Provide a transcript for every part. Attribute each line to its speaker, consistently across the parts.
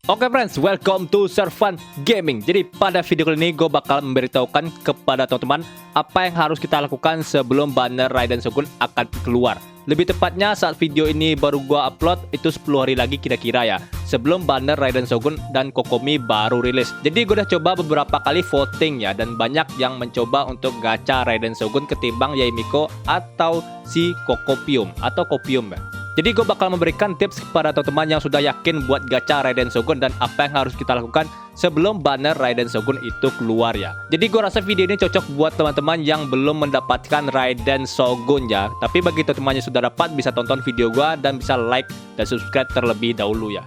Speaker 1: Oke friends, welcome to Servan Gaming. Jadi pada video kali ini gue bakal memberitahukan kepada teman-teman apa yang harus kita lakukan sebelum banner Raiden Shogun akan keluar. Lebih tepatnya saat video ini baru gue upload, itu 10 hari lagi kira-kira ya, sebelum banner Raiden Shogun dan Kokomi baru rilis. Jadi gue udah coba beberapa kali voting ya, dan banyak yang mencoba untuk gacha Raiden Shogun ketimbang Yaimiko atau si Kokopium atau Kopium ya. Jadi gue bakal memberikan tips kepada teman-teman yang sudah yakin buat gacha Raiden Shogun dan apa yang harus kita lakukan sebelum banner Raiden Shogun itu keluar ya. Jadi gue rasa video ini cocok buat teman-teman yang belum mendapatkan Raiden Shogun ya. Tapi bagi teman-teman yang sudah dapat, bisa tonton video gue dan bisa like dan subscribe terlebih dahulu ya.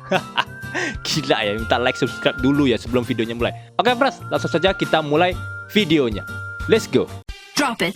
Speaker 1: Gila ya, minta like subscribe dulu ya sebelum videonya mulai. Oke friends, langsung saja kita mulai videonya. Let's go.
Speaker 2: Drop it.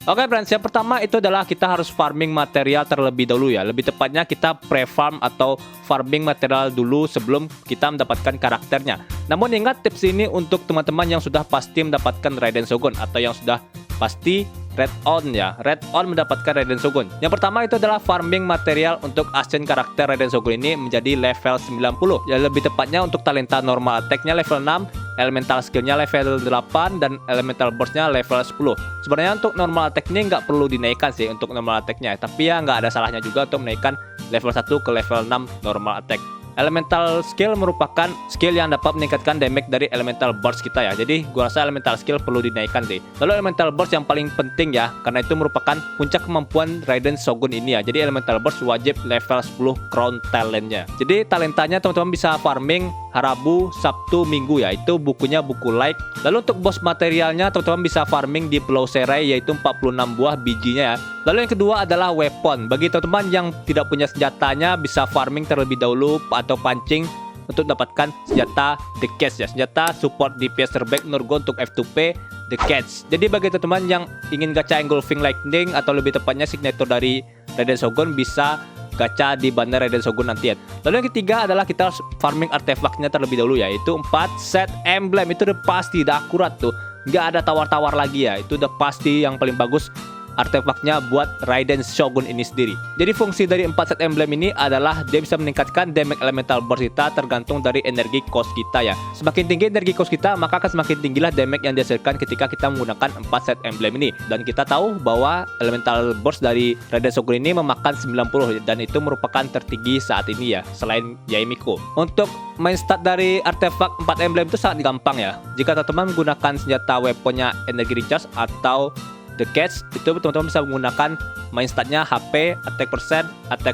Speaker 1: Oke friends, yang pertama itu adalah kita harus farming material terlebih dahulu ya. Lebih tepatnya kita pre-farm atau farming material dulu sebelum kita mendapatkan karakternya. Namun ingat, tips ini untuk teman-teman yang sudah pasti mendapatkan Raiden Shogun atau yang sudah pasti Red On ya. Red On mendapatkan Raiden Shogun. Yang pertama itu adalah farming material untuk ascend karakter Raiden Shogun ini menjadi level 90. Ya lebih tepatnya untuk talenta normal attack-nya level 6, elemental skill-nya level 8, dan elemental burst-nya level 10. Sebenarnya untuk normal attack ini nggak perlu dinaikkan sih untuk normal attack-nya, tapi ya nggak ada salahnya juga untuk menaikkan level 1 ke level 6 normal attack. Elemental skill merupakan skill yang dapat meningkatkan damage dari elemental burst kita ya. Jadi gua rasa elemental skill perlu dinaikkan sih. Lalu elemental burst yang paling penting ya, karena itu merupakan puncak kemampuan Raiden Shogun ini ya. Jadi elemental burst wajib level 10 crown talentnya. Jadi talentanya teman-teman bisa farming Harabu, Sabtu, Minggu ya. Itu bukunya buku like. Lalu untuk boss materialnya teman-teman bisa farming di Pulau Serai, yaitu 46 buah bijinya ya. Lalu yang kedua adalah weapon. Bagi teman-teman yang tidak punya senjatanya, bisa farming terlebih dahulu atau pancing untuk dapatkan senjata The Catch ya. Senjata support DPS terbaik menurut gue untuk F2P The Catch. Jadi bagi teman-teman yang ingin gacha Engulfing Lightning atau lebih tepatnya signature dari Raiden Shogun, bisa gacha di banner Raiden Shogun nanti ya. Lalu yang ketiga adalah kita harus farming artefaknya terlebih dahulu ya. Itu 4 set emblem. Itu udah pasti, udah akurat tuh, nggak ada tawar-tawar lagi ya. Itu udah pasti yang paling bagus artefaknya buat Raiden Shogun ini sendiri. Jadi fungsi dari 4 set emblem ini adalah dia bisa meningkatkan damage elemental burst kita tergantung dari energi cost kita ya. Semakin tinggi energi cost kita, maka akan semakin tinggilah damage yang dihasilkan ketika kita menggunakan 4 set emblem ini. Dan kita tahu bahwa elemental burst dari Raiden Shogun ini memakan 90 dan itu merupakan tertinggi saat ini ya, selain Yaimiko. Untuk main stat dari artefak 4 emblem itu sangat gampang ya. Jika teman-teman menggunakan senjata weaponnya energi recharge atau The Catch, itu teman-teman bisa menggunakan main statnya HP, attack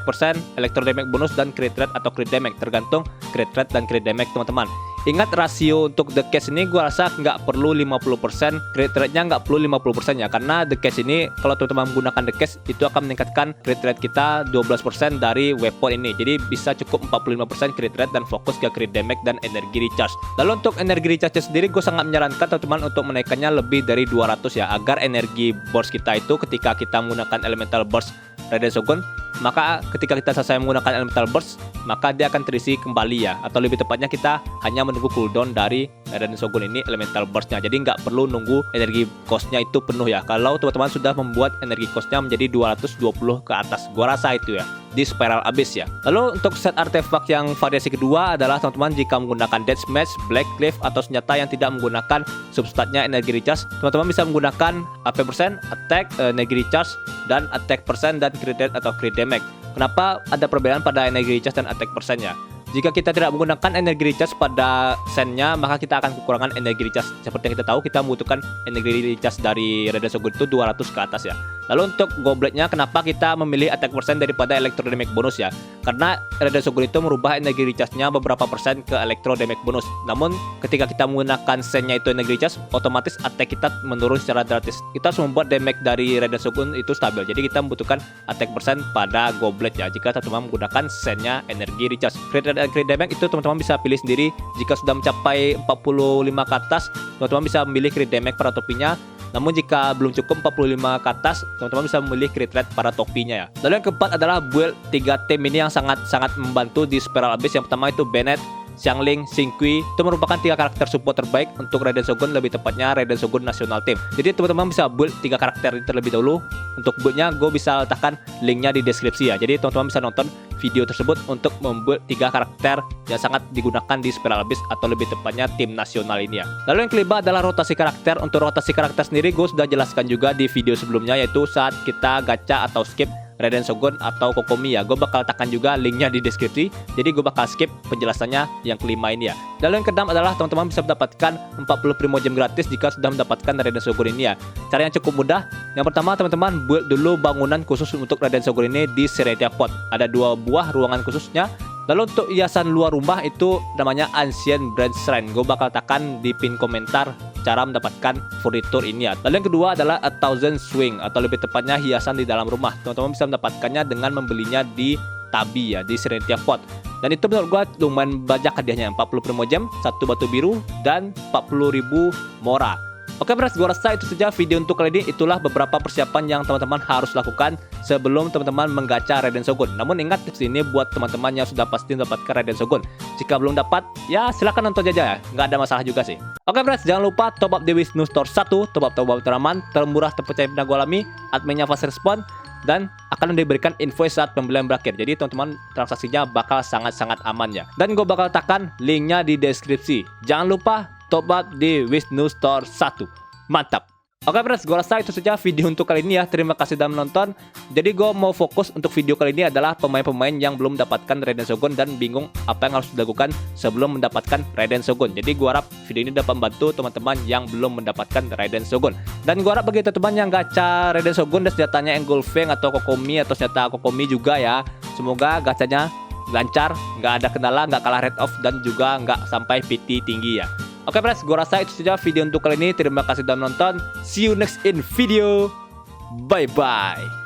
Speaker 1: persen, electro damage bonus, dan crit rate atau crit damage, tergantung crit rate dan crit damage teman-teman. Ingat rasio untuk The Catch ini gua rasa nggak perlu 50%, crit rate-nya nggak perlu 50% ya, karena The Catch ini kalau teman-teman menggunakan The Catch itu akan meningkatkan crit rate kita 12% dari weapon ini. Jadi bisa cukup 45% crit rate dan fokus ke crit damage dan energi recharge. Lalu untuk energi recharge sendiri gue sangat menyarankan teman-teman untuk menaikkannya lebih dari 200 ya, agar energi burst kita itu ketika kita menggunakan elemental burst Raiden Shogun, maka ketika kita selesai menggunakan elemental burst, maka dia akan terisi kembali ya. Atau lebih tepatnya kita hanya menunggu cooldown dari Raiden Shogun ini elemental burstnya. Jadi nggak perlu nunggu energi costnya itu penuh ya. Kalau teman-teman sudah membuat energi costnya menjadi 220 ke atas, gua rasa itu ya, di Spiral Abyss ya. Lalu untuk set artefak yang variasi kedua adalah teman-teman jika menggunakan Deathmatch, Black Cliff, atau senjata yang tidak menggunakan substatnya energi recharge, teman-teman bisa menggunakan AP persen, attack, energi recharge, dan attack persen dan crit rate atau crit damage. Kenapa ada perbedaan pada energi recharge dan attack persennya? Jika kita tidak menggunakan energi recharge pada sennya, maka kita akan kekurangan energi recharge. Seperti yang kita tahu, kita membutuhkan energi recharge dari Raiden Shogun itu 200 ke atas ya. Lalu untuk gobletnya, kenapa kita memilih attack persen daripada electro damage bonus ya? Karena Raiden Shogun itu merubah energi recharge-nya beberapa persen ke electro damage bonus. Namun ketika kita menggunakan sennya itu energi recharge, otomatis attack kita menurun secara drastis. Kita harus membuat damage dari Raiden Shogun itu stabil. Jadi kita membutuhkan attack persen pada goblet ya, jika teman-teman menggunakan sennya energi recharge. Crit damage itu teman-teman bisa pilih sendiri. Jika sudah mencapai 45 ke atas, teman-teman bisa memilih crit damage pada topinya. Namun jika belum cukup 45 ke atas, teman-teman bisa memilih crit rate pada topinya ya. Lalu yang keempat adalah build 3 tim ini yang sangat membantu di Spiral Abyss. Yang pertama itu Bennett, Xiangling, Xingqi itu merupakan 3 karakter support terbaik untuk Raiden Shogun, lebih tepatnya Raiden Shogun National Team. Jadi teman-teman bisa build 3 karakter ini terlebih dahulu. Untuk buildnya gue bisa letakkan linknya di deskripsi ya. Jadi teman-teman bisa nonton video tersebut untuk membuat 3 karakter yang sangat digunakan di Spiral Abyss atau lebih tepatnya tim nasional ini ya. Lalu yang kelima adalah rotasi karakter. Untuk rotasi karakter sendiri gue sudah jelaskan juga di video sebelumnya, yaitu saat kita gacha atau skip Raiden Shogun atau Kokomi ya. Gue bakal letakkan juga linknya di deskripsi. Jadi gue bakal skip penjelasannya yang kelima ini ya. Lalu yang keenam adalah teman-teman bisa mendapatkan 40 Primogems gratis jika sudah mendapatkan Raiden Shogun ini ya. Cara yang cukup mudah. Yang pertama teman-teman build dulu bangunan khusus untuk Raiden Shogun ini di Serenity Pot. Ada 2 buah ruangan khususnya. Lalu untuk hiasan luar rumah itu namanya Ancient Branch Shrine. Gue bakal letakkan di pin komentar cara mendapatkan furnitur ini ya. Lalu yang kedua adalah A Thousand Swing atau lebih tepatnya hiasan di dalam rumah. Teman-teman bisa mendapatkannya dengan membelinya di Tabi ya, di Serenity Pot. Dan itu menurut gua lumayan banyak hadiahnya, 40 Primogems, 1 batu biru dan 40.000 Mora. Oke friends, gue rasa itu saja video untuk kali ini. Itulah beberapa persiapan yang teman-teman harus lakukan sebelum teman-teman menggacha Raiden Shogun. Namun ingat, tips ini buat teman-teman yang sudah pasti mendapatkan Raiden Shogun. Jika belum dapat, ya silahkan nonton aja ya, nggak ada masalah juga sih. Oke friends, jangan lupa top up di Wisnu Store 1, top up teraman, termurah terpercaya pernah gue alami, adminnya fast respon, dan akan diberikan invoice saat pembelian berakhir. Jadi teman-teman transaksinya bakal sangat-sangat aman ya. Dan gue bakal letakkan linknya di deskripsi. Jangan lupa top up di Wisnu Store 1. Mantap. Oke friends, gue rasa itu saja video untuk kali ini ya. Terima kasih sudah menonton. Jadi gue mau fokus untuk video kali ini adalah pemain-pemain yang belum mendapatkan Raiden Shogun dan bingung apa yang harus dilakukan sebelum mendapatkan Raiden Shogun. Jadi gue harap video ini dapat membantu teman-teman yang belum mendapatkan Raiden Shogun. Dan gue harap bagi teman-teman yang gacha Raiden Shogun dan senjatanya Engulfing atau Kokomi atau senjata Kokomi juga ya, semoga gachanya lancar, nggak ada kendala, nggak kalah rate off, dan juga nggak sampai PT tinggi ya. Oke friends, gue rasa itu saja video untuk kali ini. Terima kasih sudah menonton. See you next in video. Bye bye.